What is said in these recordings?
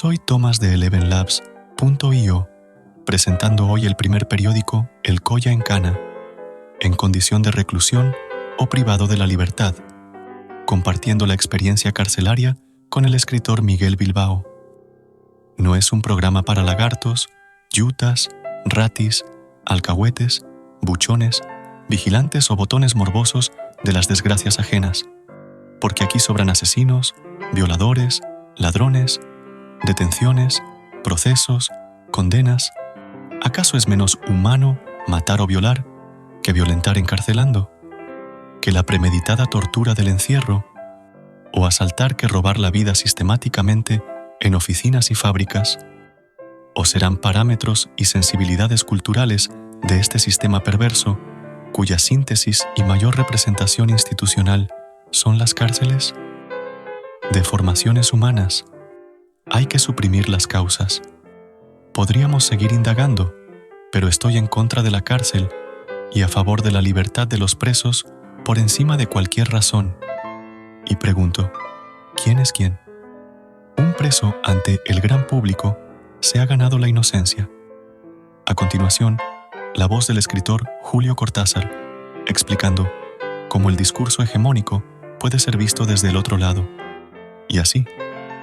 Soy Tomás de ElevenLabs.io, presentando hoy el primer periódico El Colla en Cana, en condición de reclusión o privado de la libertad, compartiendo la experiencia carcelaria con el escritor Miguel Bilbao. No es un programa para lagartos, yutas, ratis, alcahuetes, buchones, vigilantes o botones morbosos de las desgracias ajenas, porque aquí sobran asesinos, violadores, ladrones, detenciones, procesos, condenas. ¿Acaso es menos humano matar o violar que violentar encarcelando? ¿Que la premeditada tortura del encierro? ¿O asaltar que robar la vida sistemáticamente en oficinas y fábricas? ¿O serán parámetros y sensibilidades culturales de este sistema perverso, cuya síntesis y mayor representación institucional son las cárceles? Deformaciones humanas. Hay que suprimir las causas. Podríamos seguir indagando, pero estoy en contra de la cárcel y a favor de la libertad de los presos por encima de cualquier razón. Y pregunto, ¿quién es quién? Un preso ante el gran público se ha ganado la inocencia. A continuación, la voz del escritor Julio Cortázar, explicando cómo el discurso hegemónico puede ser visto desde el otro lado, y así,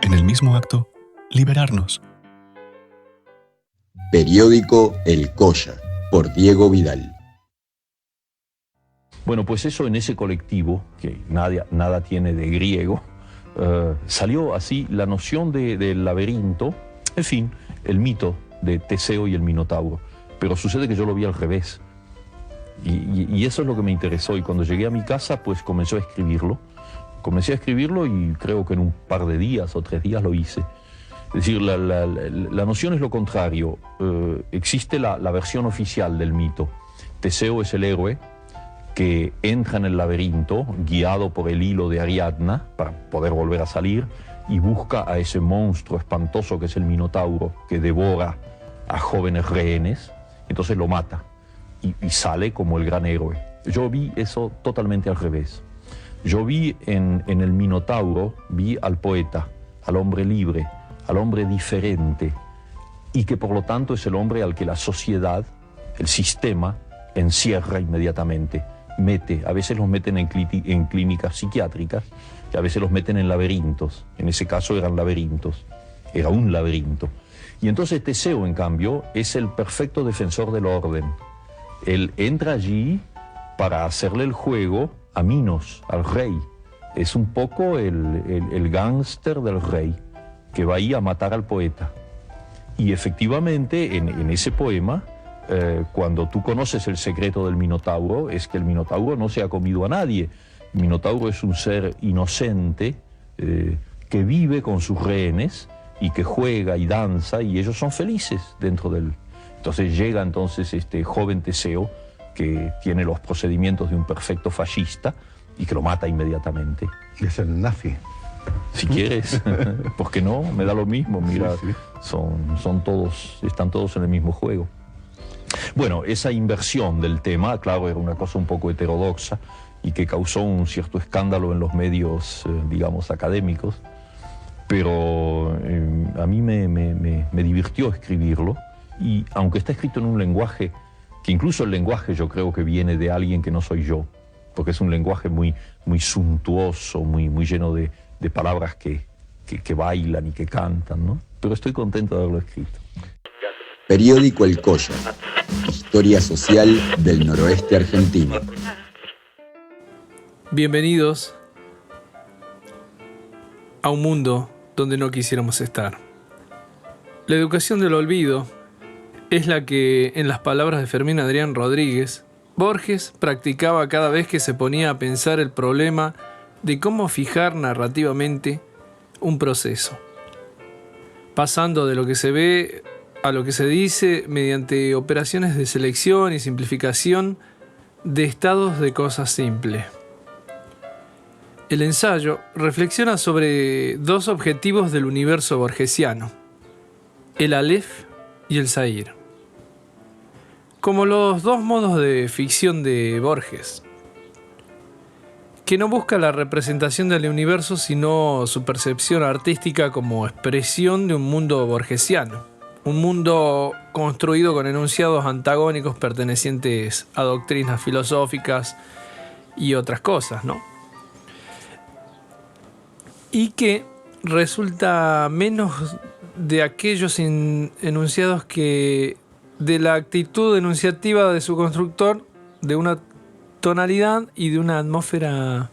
en el mismo acto, liberarnos. Periódico El Colla, por Diego Vidal. Bueno, pues eso en ese colectivo, que nada tiene de griego, salió así la noción del laberinto, en fin, el mito de Teseo y el Minotauro. Pero sucede que yo lo vi al revés. Y eso es lo que me interesó. Y cuando llegué a mi casa, pues comencé a escribirlo. Comencé a escribirlo y creo que en un par de días o 3 días lo hice. Es decir, la noción es lo contrario. Existe la versión oficial del mito. Teseo es el héroe que entra en el laberinto, guiado por el hilo de Ariadna, para poder volver a salir, y busca a ese monstruo espantoso que es el Minotauro, que devora a jóvenes rehenes, entonces lo mata, y sale como el gran héroe. Yo vi eso totalmente al revés. Yo vi en el Minotauro, vi al poeta, al hombre libre, al hombre diferente, y que por lo tanto es el hombre al que la sociedad, el sistema, encierra inmediatamente. A veces los meten en clínicas psiquiátricas y a veces los meten en laberintos. En ese caso eran laberintos, era un laberinto. Y entonces Teseo, en cambio, es el perfecto defensor del orden. Él entra allí para hacerle el juego a Minos, al rey. Es un poco el gángster del rey, que va ahí a matar al poeta. Y efectivamente, en ese poema, cuando tú conoces el secreto del Minotauro, es que el Minotauro no se ha comido a nadie. El Minotauro es un ser inocente que vive con sus rehenes y que juega y danza, y ellos son felices dentro de él. Entonces llega este joven Teseo, que tiene los procedimientos de un perfecto fascista y que lo mata inmediatamente. Es el nazi. Si quieres, ¿por qué no? Me da lo mismo, mira, sí. Están todos en el mismo juego. Bueno, esa inversión del tema, claro, era una cosa un poco heterodoxa y que causó un cierto escándalo en los medios, digamos, académicos, pero a mí me divirtió escribirlo, y aunque está escrito en un lenguaje, que incluso el lenguaje yo creo que viene de alguien que no soy yo, porque es un lenguaje muy suntuoso, muy lleno de palabras que bailan y que cantan, ¿no? Pero estoy contento de haberlo escrito. Periódico El Colla, historia social del noroeste argentino. Bienvenidos a un mundo donde no quisiéramos estar. La educación del olvido es la que, en las palabras de Fermín Adrián Rodríguez, Borges practicaba cada vez que se ponía a pensar el problema de cómo fijar narrativamente un proceso, pasando de lo que se ve a lo que se dice mediante operaciones de selección y simplificación de estados de cosas simples. El ensayo reflexiona sobre 2 objetivos del universo borgesiano, el Aleph y el Zahir. Como los 2 modos de ficción de Borges, que no busca la representación del universo, sino su percepción artística como expresión de un mundo borgesiano, un mundo construido con enunciados antagónicos pertenecientes a doctrinas filosóficas y otras cosas, ¿no? Y que resulta menos de aquellos enunciados que de la actitud enunciativa de su constructor, de una tonalidad y de una atmósfera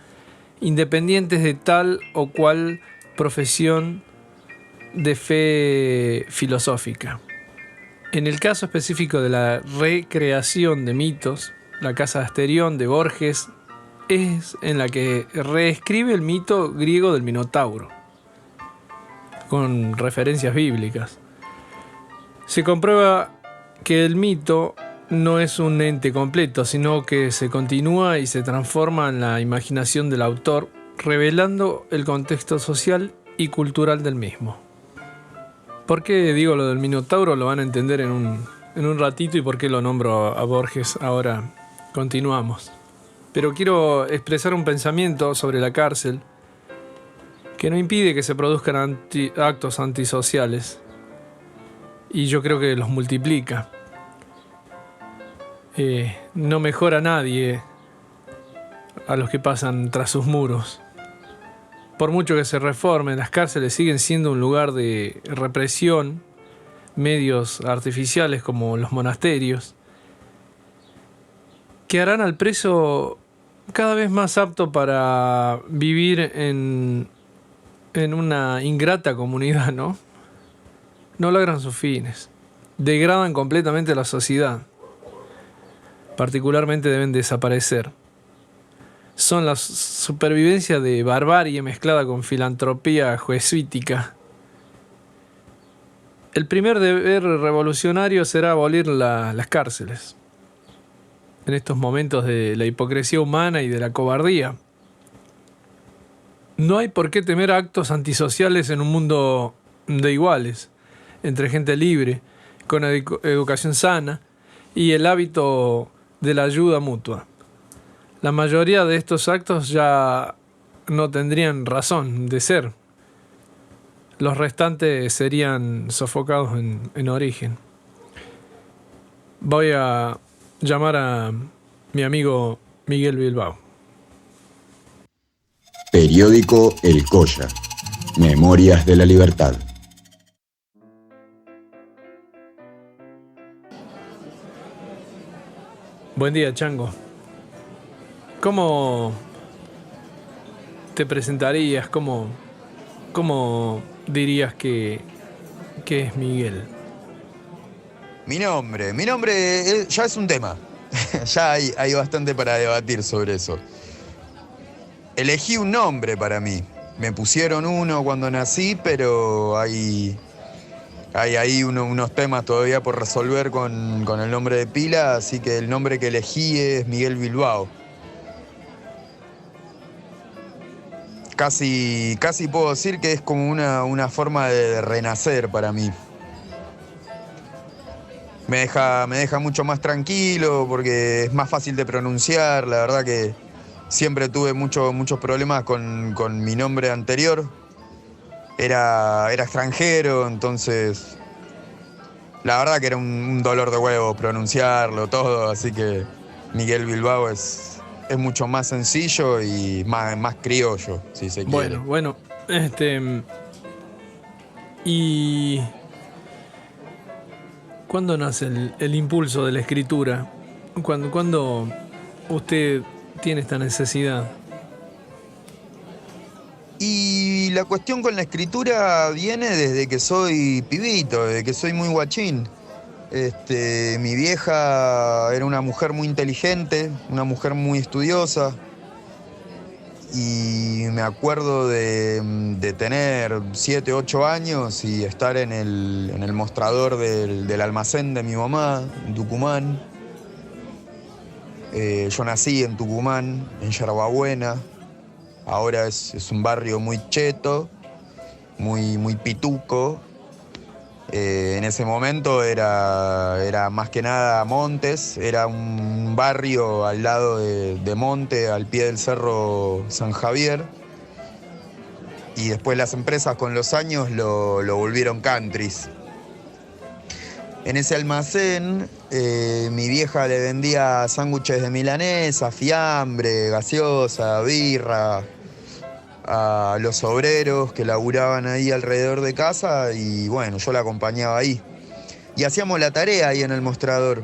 independientes de tal o cual profesión de fe filosófica. En el caso específico de la recreación de mitos, la Casa de Asterión de Borges es en la que reescribe el mito griego del Minotauro, con referencias bíblicas. Se comprueba que el mito no es un ente completo, sino que se continúa y se transforma en la imaginación del autor, revelando el contexto social y cultural del mismo. ¿Por qué digo lo del Minotauro? Lo van a entender en un ratito, y por qué lo nombro a Borges ahora. Continuamos. Pero quiero expresar un pensamiento sobre la cárcel que no impide que se produzcan actos antisociales, y yo creo que los multiplica. No mejora a nadie a los que pasan tras sus muros. Por mucho que se reformen, las cárceles siguen siendo un lugar de represión, medios artificiales como los monasterios, que harán al preso cada vez más apto para vivir en una ingrata comunidad, ¿no? No logran sus fines, degradan completamente la sociedad. Particularmente deben desaparecer. Son la supervivencia de barbarie mezclada con filantropía jesuítica. El primer deber revolucionario será abolir las cárceles. En estos momentos de la hipocresía humana y de la cobardía, no hay por qué temer actos antisociales en un mundo de iguales, entre gente libre, con educación sana y el hábito de la ayuda mutua. La mayoría de estos actos ya no tendrían razón de ser. Los restantes serían sofocados en origen. Voy a llamar a mi amigo Miguel Bilbao. Periódico El Colla. Memorias de la Libertad. Buen día, Chango. ¿Cómo te presentarías? ¿Cómo dirías que es Miguel? Mi nombre ya es un tema. Ya hay bastante para debatir sobre eso. Elegí un nombre para mí. Me pusieron uno cuando nací, pero hay ahí unos temas todavía por resolver con el nombre de pila, así que el nombre que elegí es Miguel Bilbao. Casi puedo decir que es como una forma de renacer para mí. Me deja mucho más tranquilo porque es más fácil de pronunciar. La verdad que siempre tuve muchos problemas con mi nombre anterior. Era extranjero, entonces la verdad que era un dolor de huevo pronunciarlo todo, así que Miguel Bilbao es mucho más sencillo y más criollo, si se quiere. Bueno, ¿y cuándo nace el impulso de la escritura? ¿Cuándo usted tiene esta necesidad? Y la cuestión con la escritura viene desde que soy pibito, desde que soy muy guachín. Mi vieja era una mujer muy inteligente, una mujer muy estudiosa. Y me acuerdo de tener 7, 8 años y estar en el mostrador del almacén de mi mamá, en Tucumán. Yo nací en Tucumán, en Yerbabuena. Ahora es un barrio muy cheto, muy pituco. En ese momento era más que nada montes, era un barrio al lado de Monte, al pie del cerro San Javier. Y después las empresas con los años lo volvieron countries. En ese almacén mi vieja le vendía sándwiches de milanesa, fiambre, gaseosa, birra a los obreros que laburaban ahí alrededor de casa y bueno, yo la acompañaba ahí. Y hacíamos la tarea ahí en el mostrador.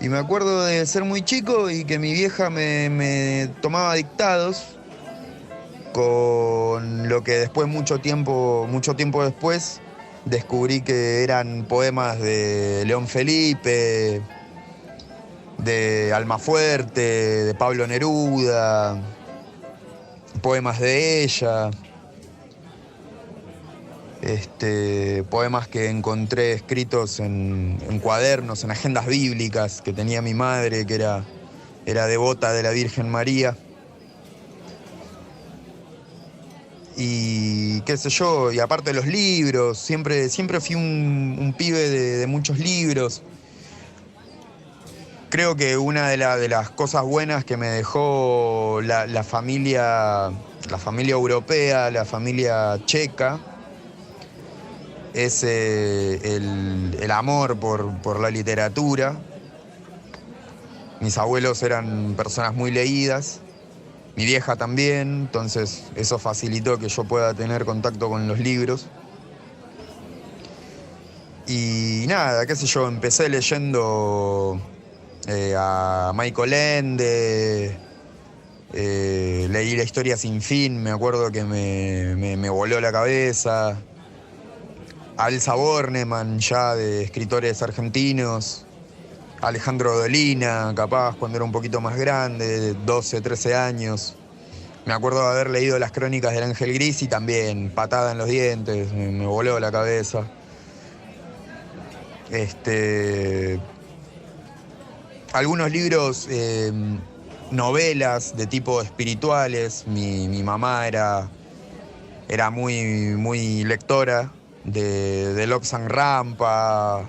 Y me acuerdo de ser muy chico y que mi vieja me tomaba dictados con lo que después, mucho tiempo después, descubrí que eran poemas de León Felipe, de Almafuerte, de Pablo Neruda, poemas de ella, poemas que encontré escritos en cuadernos, en agendas bíblicas que tenía mi madre, que era devota de la Virgen María. Y qué sé yo, y aparte de los libros, siempre fui un pibe de muchos libros. Creo que una de las cosas buenas que me dejó la familia europea, la familia checa, es el amor por la literatura. Mis abuelos eran personas muy leídas, mi vieja también, entonces eso facilitó que yo pueda tener contacto con los libros. Y nada, qué sé yo, empecé leyendo a Michael Ende, leí La historia sin fin, me acuerdo que me voló la cabeza. A Elsa Bornemann, ya de escritores argentinos. Alejandro Dolina, capaz, cuando era un poquito más grande, de 12, 13 años. Me acuerdo de haber leído las crónicas del Ángel Gris y también patada en los dientes, me voló la cabeza. Algunos libros, novelas de tipo espirituales. Mi mamá era muy, muy lectora de Lobsang Rampa.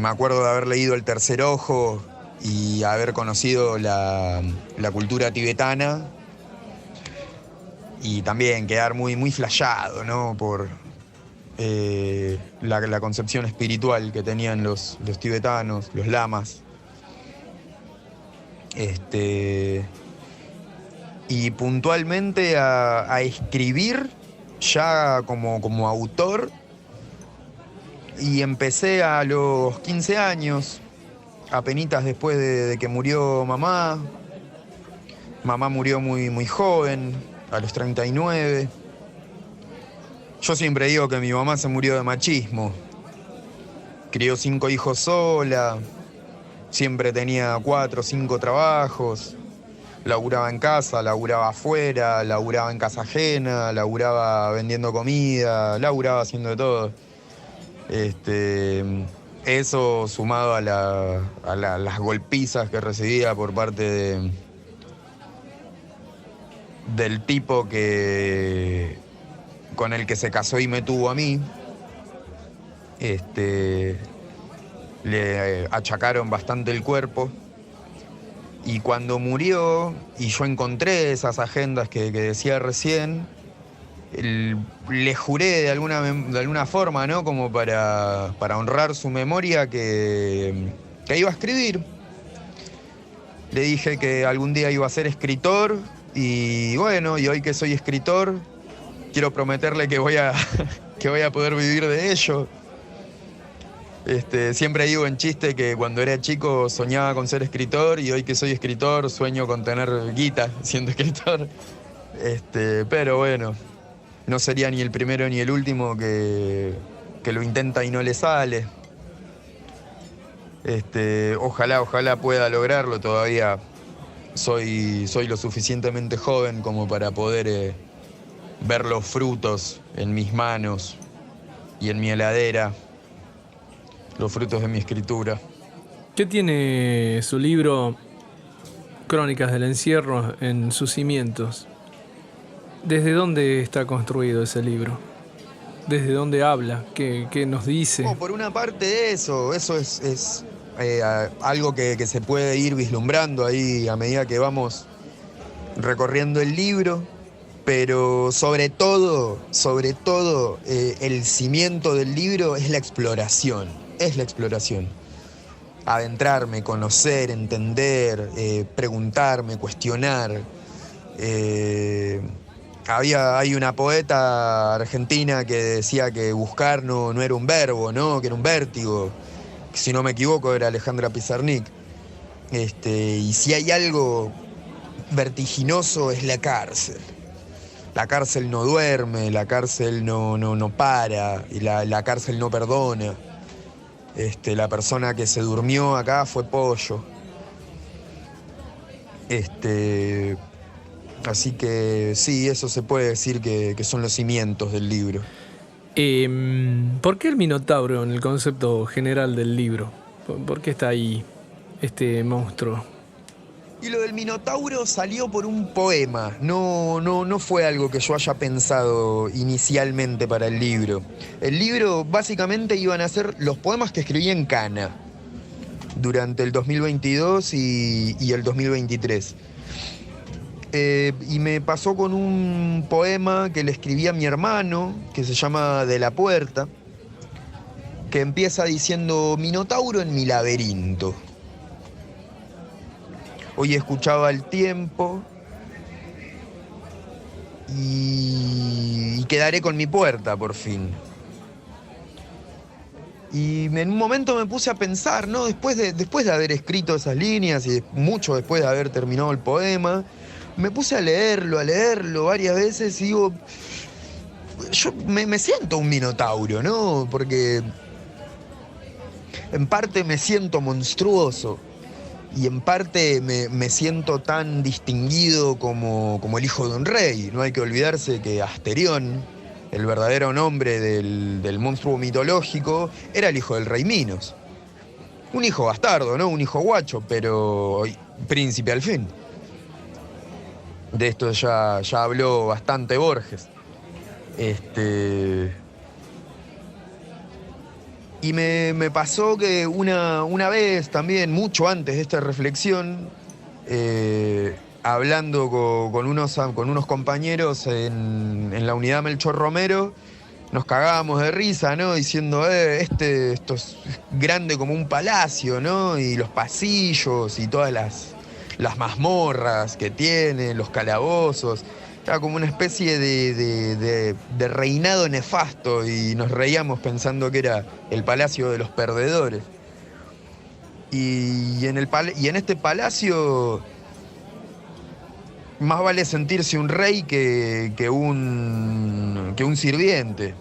Me acuerdo de haber leído El tercer ojo y haber conocido la cultura tibetana y también quedar muy, muy flasheado, ¿no? Por la concepción espiritual que tenían los tibetanos, los lamas. Y puntualmente a escribir ya como autor. Y empecé a los 15 años, apenitas después de que murió mamá. Mamá murió muy, muy joven, a los 39. Yo siempre digo que mi mamá se murió de machismo. Crió 5 hijos sola, siempre tenía 4 o 5 trabajos. Laburaba en casa, laburaba afuera, laburaba en casa ajena, laburaba vendiendo comida, laburaba haciendo de todo. Eso sumado a las golpizas que recibía por parte del tipo con el que se casó y me tuvo a mí, le achacaron bastante el cuerpo. Y cuando murió y yo encontré esas agendas que decía recién, le juré de alguna forma, ¿no? Como para honrar su memoria que iba a escribir. Le dije que algún día iba a ser escritor y bueno, y hoy que soy escritor, quiero prometerle que voy a poder vivir de ello. Siempre digo en chiste que cuando era chico soñaba con ser escritor y hoy que soy escritor sueño con tener guita siendo escritor. Pero bueno, no sería ni el primero ni el último que lo intenta y no le sale. Ojalá pueda lograrlo. Todavía soy lo suficientemente joven como para poder ver los frutos en mis manos y en mi heladera, los frutos de mi escritura. ¿Qué tiene su libro Crónicas del Encierro en sus cimientos? ¿Desde dónde está construido ese libro? ¿Desde dónde habla? ¿Qué nos dice? Por una parte eso es algo que se puede ir vislumbrando ahí a medida que vamos recorriendo el libro, pero sobre todo, el cimiento del libro es la exploración, Adentrarme, conocer, entender, preguntarme, cuestionar. Hay una poeta argentina que decía que buscar no era un verbo, ¿no? Que era un vértigo. Si no me equivoco, era Alejandra Pizarnik. Y si hay algo vertiginoso es la cárcel. La cárcel no duerme, la cárcel no para, y la cárcel no perdona. La persona que se durmió acá fue Pollo. Así que sí, eso se puede decir que son los cimientos del libro. ¿Por qué el Minotauro en el concepto general del libro? ¿Por qué está ahí este monstruo? Y lo del Minotauro salió por un poema, no fue algo que yo haya pensado inicialmente para el libro. El libro básicamente iban a ser los poemas que escribí en Cana durante el 2022 y el 2023. Y me pasó con un poema que le escribí a mi hermano, que se llama De la Puerta, que empieza diciendo: Minotauro en mi laberinto. Hoy escuchaba el tiempo y quedaré con mi puerta por fin. Y en un momento me puse a pensar, ¿no? Después de haber escrito esas líneas y mucho después de haber terminado el poema, me puse a leerlo varias veces y digo, yo me siento un minotauro, ¿no? Porque en parte me siento monstruoso y en parte me siento tan distinguido como el hijo de un rey. No hay que olvidarse que Asterión, el verdadero nombre del monstruo mitológico, era el hijo del rey Minos. Un hijo bastardo, ¿no? Un hijo guacho, pero príncipe al fin. De esto ya habló bastante Borges. Y me pasó que una vez también, mucho antes de esta reflexión, hablando con unos compañeros en la unidad Melchor Romero, nos cagábamos de risa, ¿no? Diciendo, esto es grande como un palacio, ¿no? Y los pasillos y todas las mazmorras que tiene, los calabozos. Era como una especie de reinado nefasto y nos reíamos pensando que era el palacio de los perdedores. Y en este palacio más vale sentirse un rey que un sirviente,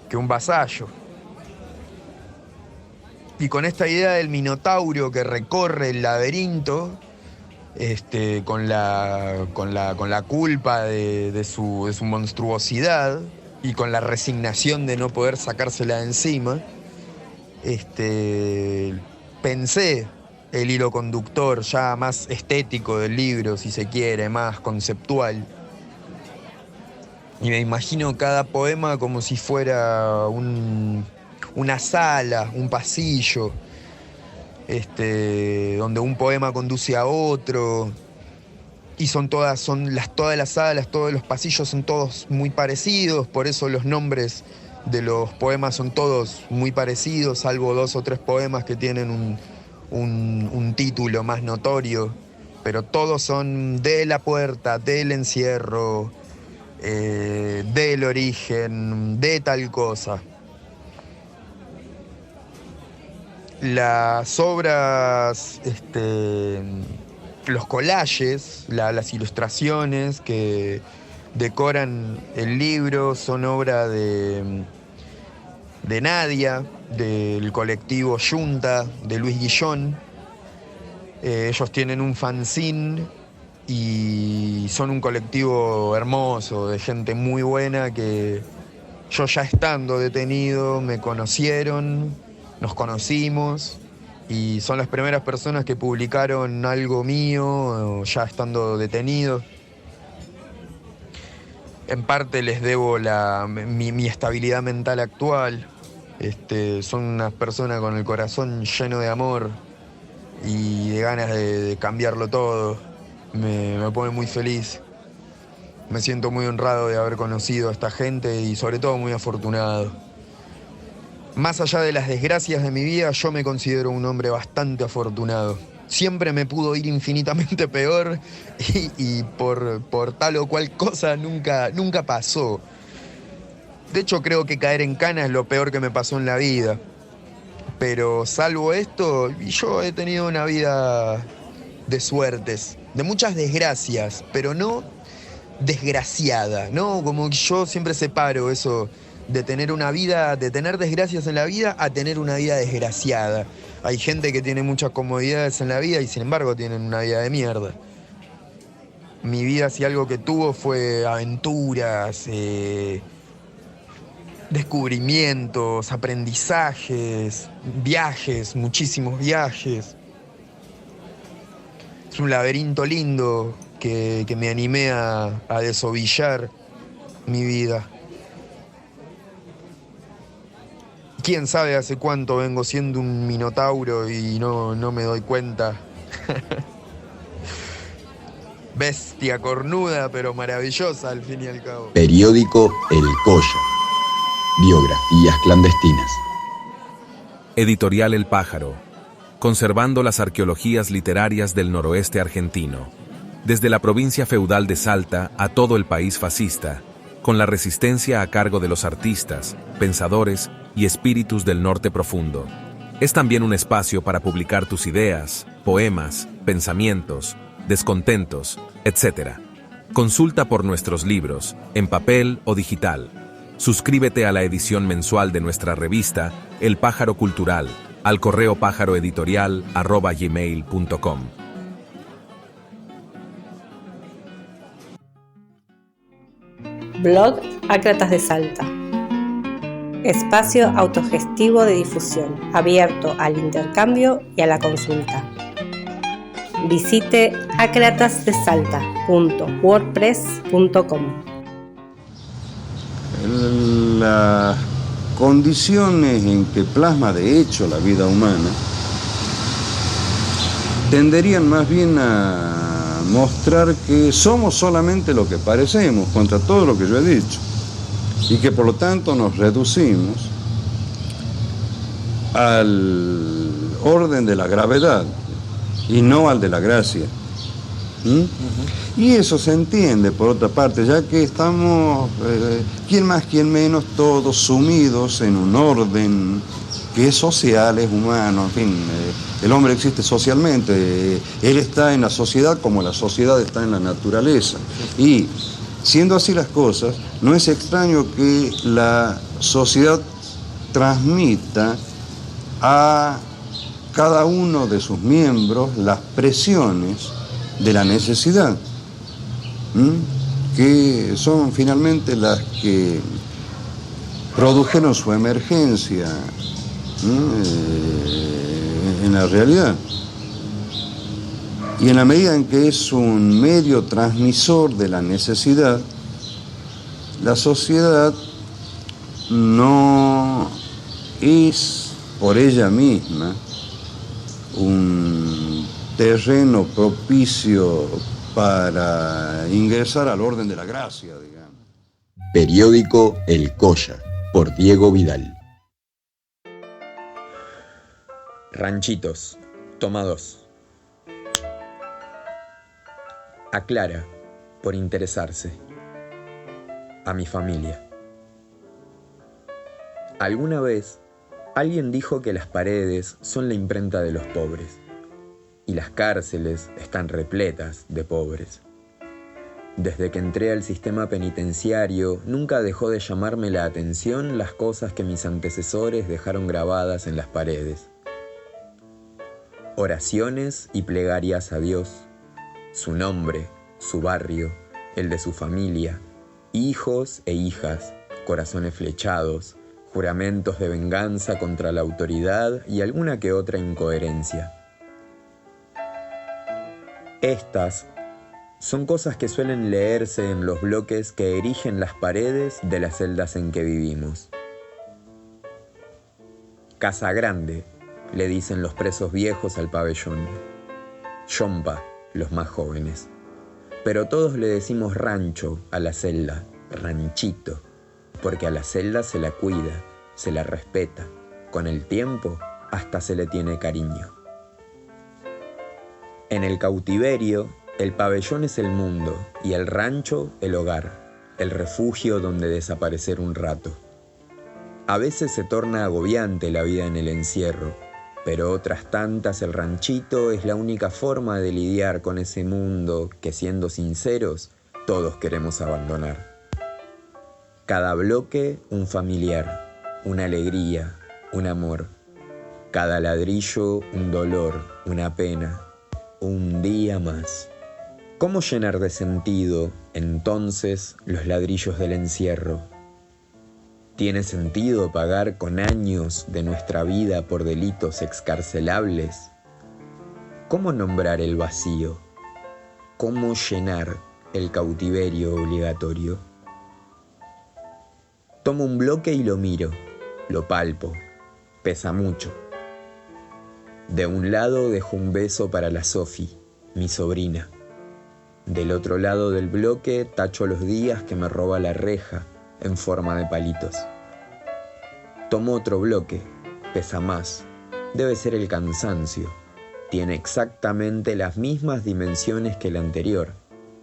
que un vasallo. Y con esta idea del minotauro que recorre el laberinto, con la culpa de su monstruosidad y con la resignación de no poder sacársela de encima, pensé el hilo conductor ya más estético del libro, si se quiere, más conceptual. Y me imagino cada poema como si fuera una sala, un pasillo, donde un poema conduce a otro. Y todas las salas, todos los pasillos son todos muy parecidos, por eso los nombres de los poemas son todos muy parecidos, salvo 2 o 3 poemas que tienen un título más notorio, pero todos son de la puerta, del encierro, del origen, de tal cosa. Las obras, los collages, las ilustraciones que decoran el libro son obra de Nadia, del colectivo Yunta, de Luis Guillón. Ellos tienen un fanzine y son un colectivo hermoso, de gente muy buena que yo ya estando detenido me conocieron, nos conocimos y son las primeras personas que publicaron algo mío ya estando detenido. En parte les debo mi estabilidad mental actual. Son unas personas con el corazón lleno de amor y de ganas de cambiarlo todo. Me pone muy feliz. Me siento muy honrado de haber conocido a esta gente y sobre todo muy afortunado. Más allá de las desgracias de mi vida, yo me considero un hombre bastante afortunado. Siempre me pudo ir infinitamente peor y por tal o cual cosa nunca pasó. De hecho, creo que caer en cana es lo peor que me pasó en la vida. Pero salvo esto, yo he tenido una vida de suertes, de muchas desgracias, pero no desgraciada, ¿no? Como que yo siempre separo eso de tener una vida, de tener desgracias en la vida a tener una vida desgraciada. Hay gente que tiene muchas comodidades en la vida y sin embargo tienen una vida de mierda. Mi vida, si algo que tuvo fue aventuras, descubrimientos, aprendizajes, viajes, muchísimos viajes. Es un laberinto lindo que me animé a desovillar mi vida. Quién sabe hace cuánto vengo siendo un minotauro y no me doy cuenta. Bestia cornuda, pero maravillosa al fin y al cabo. Periódico El Colla. Biografías clandestinas. Editorial El Pájaro. Conservando las arqueologías literarias del noroeste argentino. Desde la provincia feudal de Salta a todo el país fascista, con la resistencia a cargo de los artistas, pensadores y espíritus del norte profundo. Es también un espacio para publicar tus ideas, poemas, pensamientos, descontentos, etc. Consulta por nuestros libros, en papel o digital. Suscríbete a la edición mensual de nuestra revista El Pájaro Cultural, al correo pájaroeditorial@gmail.com. Blog Ácratas de Salta. Espacio autogestivo de difusión, abierto al intercambio y a la consulta. Visite acratasdesalta.wordpress.com. Las condiciones en que plasma de hecho la vida humana tenderían más bien a mostrar que somos solamente lo que parecemos, contra todo lo que yo he dicho, y que por lo tanto nos reducimos al orden de la gravedad y no al de la gracia. Y eso se entiende, por otra parte, ya que estamos, quién más, quién menos, todos sumidos en un orden que es social, es humano, en fin, el hombre existe socialmente, él está en la sociedad como la sociedad está en la naturaleza. Y siendo así las cosas, no es extraño que la sociedad transmita a cada uno de sus miembros las presiones de la necesidad, que son finalmente las que produjeron su emergencia en la realidad. Y en la medida en que es un medio transmisor de la necesidad, la sociedad no es por ella misma un terreno propicio para ingresar al orden de la gracia, digamos. Periódico El Colla, por Diego Vidal. Ranchitos, toma 2. A Clara, por interesarse. A mi familia. Alguna vez, alguien dijo que las paredes son la imprenta de los pobres y las cárceles están repletas de pobres. Desde que entré al sistema penitenciario, nunca dejó de llamarme la atención las cosas que mis antecesores dejaron grabadas en las paredes. Oraciones y plegarias a Dios, su nombre, su barrio, el de su familia, hijos e hijas, corazones flechados, juramentos de venganza contra la autoridad y alguna que otra incoherencia. Estas Son cosas que suelen leerse en los bloques que erigen las paredes de las celdas en que vivimos. Casa grande, le dicen los presos viejos al pabellón. Yompa, los más jóvenes. Pero todos le decimos rancho a la celda, ranchito, porque a la celda se la cuida, se la respeta. Con el tiempo, hasta se le tiene cariño. En el cautiverio, el pabellón es el mundo y el rancho el hogar, el refugio donde desaparecer un rato. A veces se torna agobiante la vida en el encierro, pero otras tantas el ranchito es la única forma de lidiar con ese mundo que, siendo sinceros, todos queremos abandonar. Cada bloque un familiar, una alegría, un amor. Cada ladrillo un dolor, una pena, un día más. ¿Cómo llenar de sentido, entonces, los ladrillos del encierro? ¿Tiene sentido pagar con años de nuestra vida por delitos excarcelables? ¿Cómo nombrar el vacío? ¿Cómo llenar el cautiverio obligatorio? Tomo un bloque y lo miro, lo palpo, pesa mucho. De un lado dejo un beso para la Sofi, mi sobrina. Del otro lado del bloque tacho los días que me roba la reja en forma de palitos. Tomo otro bloque, pesa más, debe ser el cansancio. Tiene exactamente las mismas dimensiones que el anterior,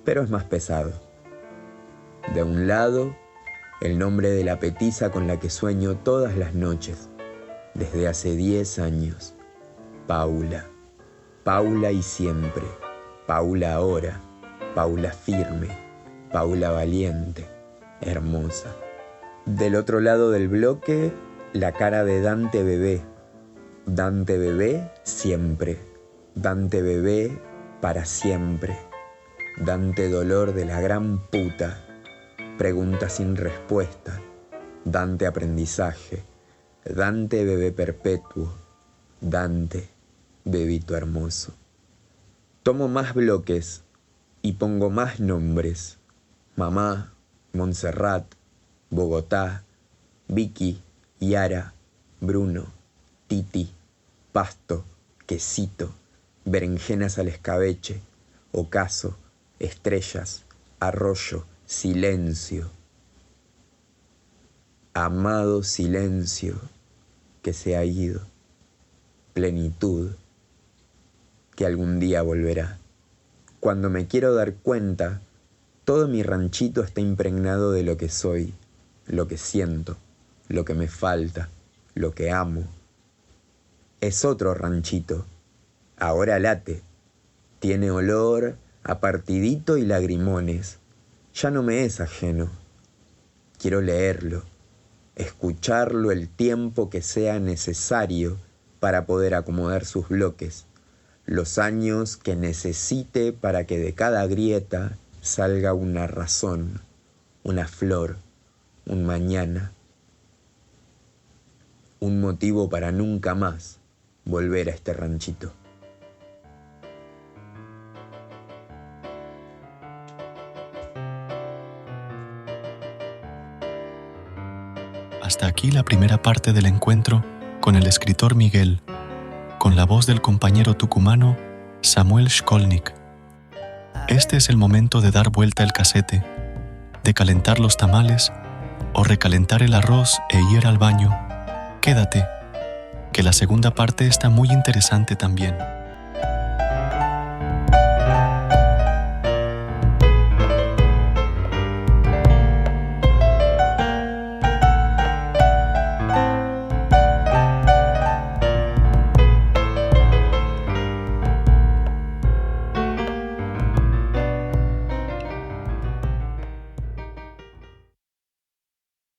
pero es más pesado. De un lado, el nombre de la petiza con la que sueño todas las noches, desde hace 10 años. Paula. Paula y siempre. Paula ahora. Paula firme. Paula valiente. Hermosa. Del otro lado del bloque, la cara de Dante bebé. Dante bebé siempre. Dante bebé para siempre. Dante dolor de la gran puta. Pregunta sin respuesta. Dante aprendizaje. Dante bebé perpetuo. Dante, bebito hermoso. Tomo más bloques y pongo más nombres. Mamá, Montserrat, Bogotá, Vicky, Yara, Bruno, Titi, Pasto, Quesito, berenjenas al escabeche, ocaso, estrellas, arroyo, silencio. Amado silencio que se ha ido. Plenitud que algún día volverá. Cuando me quiero dar cuenta, todo mi ranchito está impregnado de lo que soy, lo que siento, lo que me falta, lo que amo. Es otro ranchito, ahora late, tiene olor a partidito y lagrimones, ya no me es ajeno. Quiero leerlo, escucharlo el tiempo que sea necesario para poder acomodar sus bloques, los años que necesite para que de cada grieta salga una razón, una flor, un mañana, un motivo para nunca más volver a este ranchito. Hasta aquí la primera parte del encuentro con el escritor Miguel, con la voz del compañero tucumano Samuel Shkolnik. Este es el momento de dar vuelta el casete, de calentar los tamales o recalentar el arroz e ir al baño. Quédate, que la segunda parte está muy interesante también.